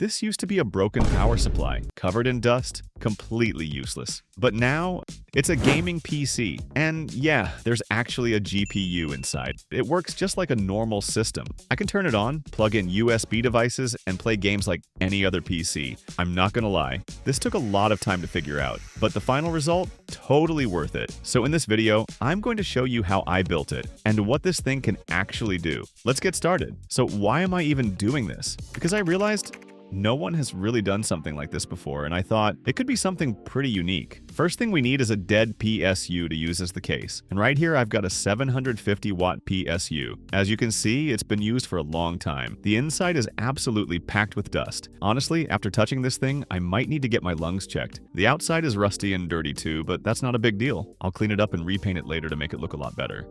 This used to be a broken power supply, covered in dust, completely useless. But now, it's a gaming PC. And yeah, there's actually a GPU inside. It works just like a normal system. I can turn it on, plug in USB devices, and play games like any other PC. I'm not gonna lie, this took a lot of time to figure out, but the final result, totally worth it. So in this video, I'm going to show you how I built it, and what this thing can actually do. Let's get started. So why am I even doing this? Because I realized no one has really done something like this before, and I thought it could be something pretty unique. First thing we need is a dead PSU to use as the case. And right here I've got a 750 watt PSU. As you can see, it's been used for a long time. The inside is absolutely packed with dust. Honestly, after touching this thing, I might need to get my lungs checked. The outside is rusty and dirty too, but that's not a big deal. I'll clean it up and repaint it later to make it look a lot better.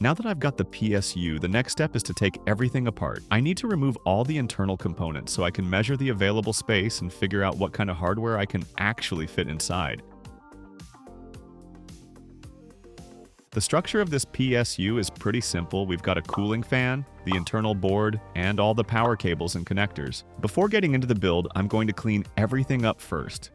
Now that I've got the PSU, the next step is to take everything apart. I need to remove all the internal components so I can measure the available space and figure out what kind of hardware I can actually fit inside. The structure of this PSU is pretty simple. We've got a cooling fan, the internal board, and all the power cables and connectors. Before getting into the build, I'm going to clean everything up first.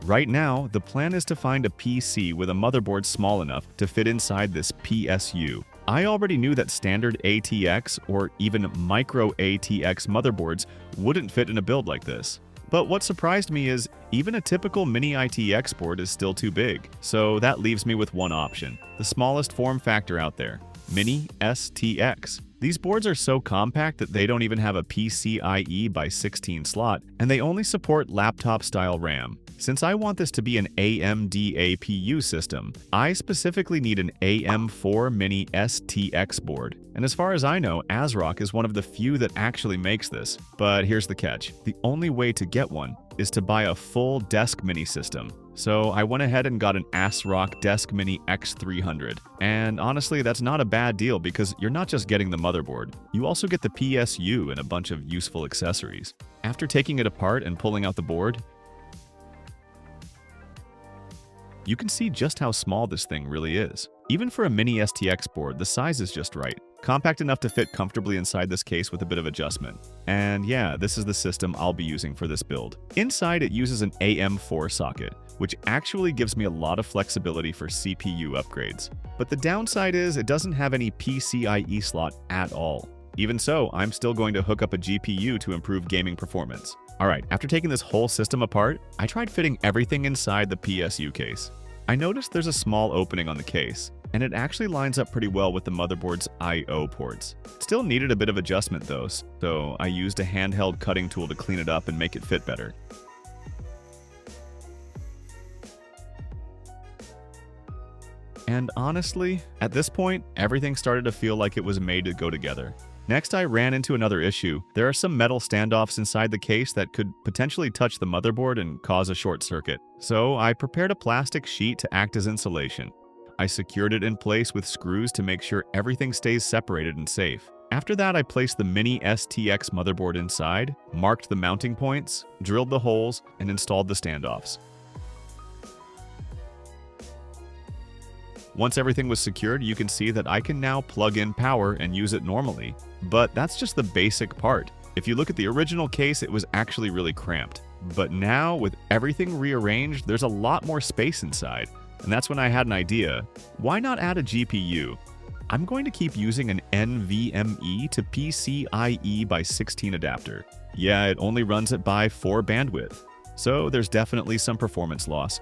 Right now, the plan is to find a PC with a motherboard small enough to fit inside this PSU. I already knew that standard ATX or even micro ATX motherboards wouldn't fit in a build like this. But what surprised me is even a typical mini ITX board is still too big, so that leaves me with one option, the smallest form factor out there, Mini STX. These boards are so compact that they don't even have a PCIe by 16 slot, and they only support laptop-style RAM. Since I want this to be an AMD APU system, I specifically need an AM4 Mini STX board. And as far as I know, ASRock is one of the few that actually makes this. But here's the catch. The only way to get one is to buy a full desk mini system. So I went ahead and got an ASRock Desk Mini X300. And honestly, that's not a bad deal because you're not just getting the motherboard, you also get the PSU and a bunch of useful accessories. After taking it apart and pulling out the board, you can see just how small this thing really is. Even for a mini STX board, the size is just right. Compact enough to fit comfortably inside this case with a bit of adjustment. And yeah, this is the system I'll be using for this build. Inside, it uses an AM4 socket, which actually gives me a lot of flexibility for CPU upgrades. But the downside is it doesn't have any PCIe slot at all. Even so, I'm still going to hook up a GPU to improve gaming performance. Alright, after taking this whole system apart, I tried fitting everything inside the PSU case. I noticed there's a small opening on the case, and it actually lines up pretty well with the motherboard's I/O ports. It still needed a bit of adjustment though, so I used a handheld cutting tool to clean it up and make it fit better. And honestly, at this point, everything started to feel like it was made to go together. Next, I ran into another issue. There are some metal standoffs inside the case that could potentially touch the motherboard and cause a short circuit. So I prepared a plastic sheet to act as insulation. I secured it in place with screws to make sure everything stays separated and safe. After that, I placed the Mini STX motherboard inside, marked the mounting points, drilled the holes, and installed the standoffs. Once everything was secured, you can see that I can now plug in power and use it normally. But that's just the basic part. If you look at the original case, it was actually really cramped. But now, with everything rearranged, there's a lot more space inside. And that's when I had an idea. Why not add a GPU? I'm going to keep using an NVMe to PCIe by 16 adapter. Yeah, it only runs it by 4 bandwidth. So there's definitely some performance loss.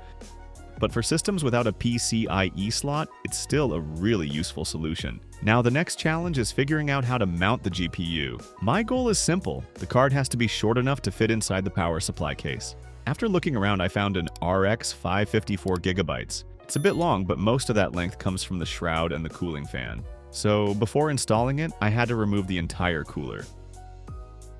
But for systems without a PCIe slot, it's still a really useful solution. Now the next challenge is figuring out how to mount the GPU. My goal is simple. The card has to be short enough to fit inside the power supply case. After looking around, I found an RX 554 gigabytes. It's a bit long, but most of that length comes from the shroud and the cooling fan. So before installing it, I had to remove the entire cooler.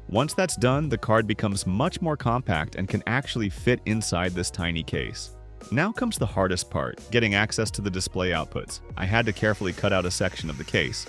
Once that's done, the card becomes much more compact and can actually fit inside this tiny case. Now comes the hardest part, getting access to the display outputs. I had to carefully cut out a section of the case.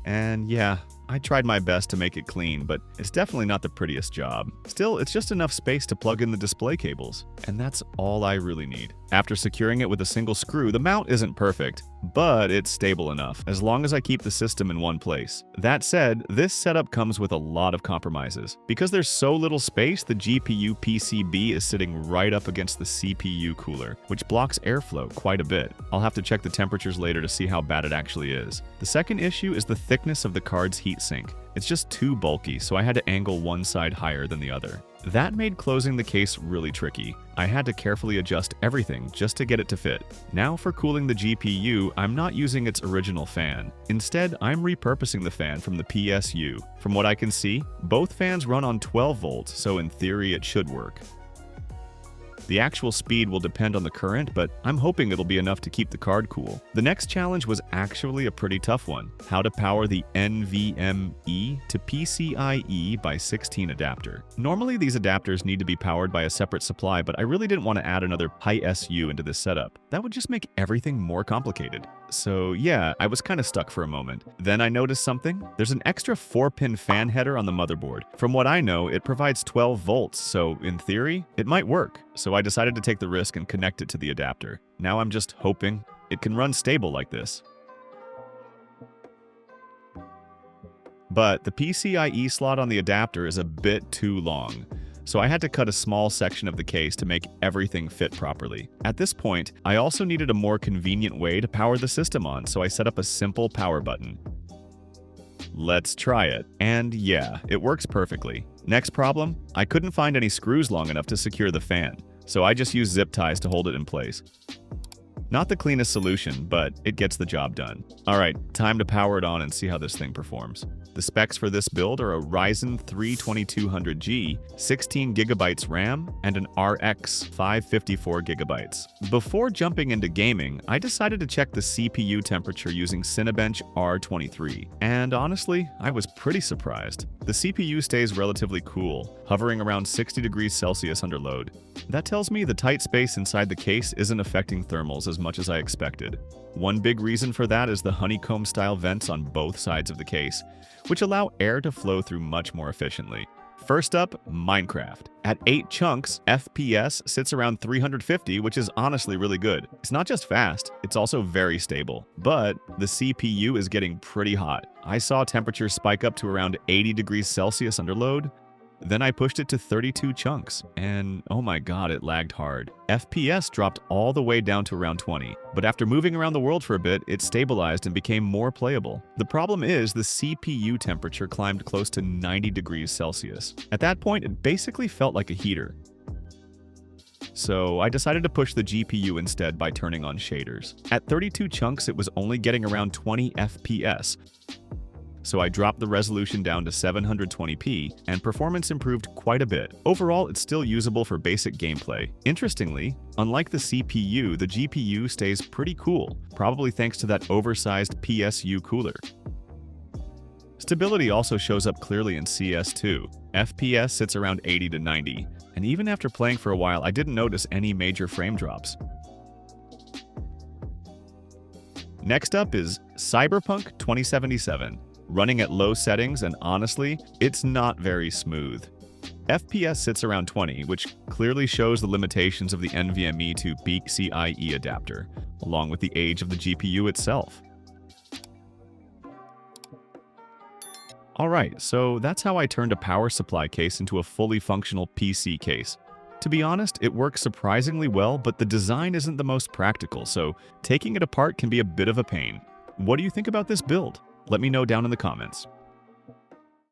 And yeah, I tried my best to make it clean, but it's definitely not the prettiest job. Still, it's just enough space to plug in the display cables, and that's all I really need. After securing it with a single screw, the mount isn't perfect, but it's stable enough, as long as I keep the system in one place. That said, this setup comes with a lot of compromises. Because there's so little space, the GPU PCB is sitting right up against the CPU cooler, which blocks airflow quite a bit. I'll have to check the temperatures later to see how bad it actually is. The second issue is the thickness of the card's heatsink. It's just too bulky, so I had to angle one side higher than the other. That made closing the case really tricky. I had to carefully adjust everything just to get it to fit. Now for cooling the GPU, I'm not using its original fan. Instead, I'm repurposing the fan from the PSU. From what I can see, both fans run on 12 volts, so in theory it should work. The actual speed will depend on the current, but I'm hoping it'll be enough to keep the card cool. The next challenge was actually a pretty tough one: how to power the NVMe to PCIe by 16 adapter. Normally these adapters need to be powered by a separate supply, but I really didn't want to add another PSU into this setup. That would just make everything more complicated. So yeah, I was kind of stuck for a moment. Then I noticed something. There's an extra 4-pin fan header on the motherboard. From what I know, it provides 12 volts, so in theory, it might work. So I decided to take the risk and connect it to the adapter. Now I'm just hoping it can run stable like this. But the PCIe slot on the adapter is a bit too long, so I had to cut a small section of the case to make everything fit properly. At this point, I also needed a more convenient way to power the system on, so I set up a simple power button. Let's try it. And yeah, it works perfectly. Next problem, I couldn't find any screws long enough to secure the fan, so I just used zip ties to hold it in place. Not the cleanest solution, but it gets the job done. Alright, time to power it on and see how this thing performs. The specs for this build are a Ryzen 3 2200G, 16GB RAM, and an RX 554GB. Before jumping into gaming, I decided to check the CPU temperature using Cinebench R23, and honestly, I was pretty surprised. The CPU stays relatively cool, hovering around 60 degrees Celsius under load. That tells me the tight space inside the case isn't affecting thermals as much as I expected. One big reason for that is the honeycomb-style vents on both sides of the case, which allow air to flow through much more efficiently. First up, Minecraft. At 8 chunks, FPS sits around 350, which is honestly really good. It's not just fast, it's also very stable. But the CPU is getting pretty hot. I saw temperatures spike up to around 80 degrees Celsius under load. Then I pushed it to 32 chunks, and oh my god, it lagged hard. FPS dropped all the way down to around 20, but after moving around the world for a bit, it stabilized and became more playable. The problem is the CPU temperature climbed close to 90 degrees Celsius. At that point, it basically felt like a heater. So I decided to push the GPU instead by turning on shaders. At 32 chunks, it was only getting around 20 FPS. So I dropped the resolution down to 720p, and performance improved quite a bit. Overall, it's still usable for basic gameplay. Interestingly, unlike the CPU, the GPU stays pretty cool, probably thanks to that oversized PSU cooler. Stability also shows up clearly in CS2. FPS sits around 80 to 90, and even after playing for a while, I didn't notice any major frame drops. Next up is Cyberpunk 2077. Running at low settings, and honestly, it's not very smooth. FPS sits around 20, which clearly shows the limitations of the NVMe to PCIe adapter, along with the age of the GPU itself. Alright, so that's how I turned a power supply case into a fully functional PC case. To be honest, it works surprisingly well, but the design isn't the most practical, so taking it apart can be a bit of a pain. What do you think about this build? Let me know down in the comments.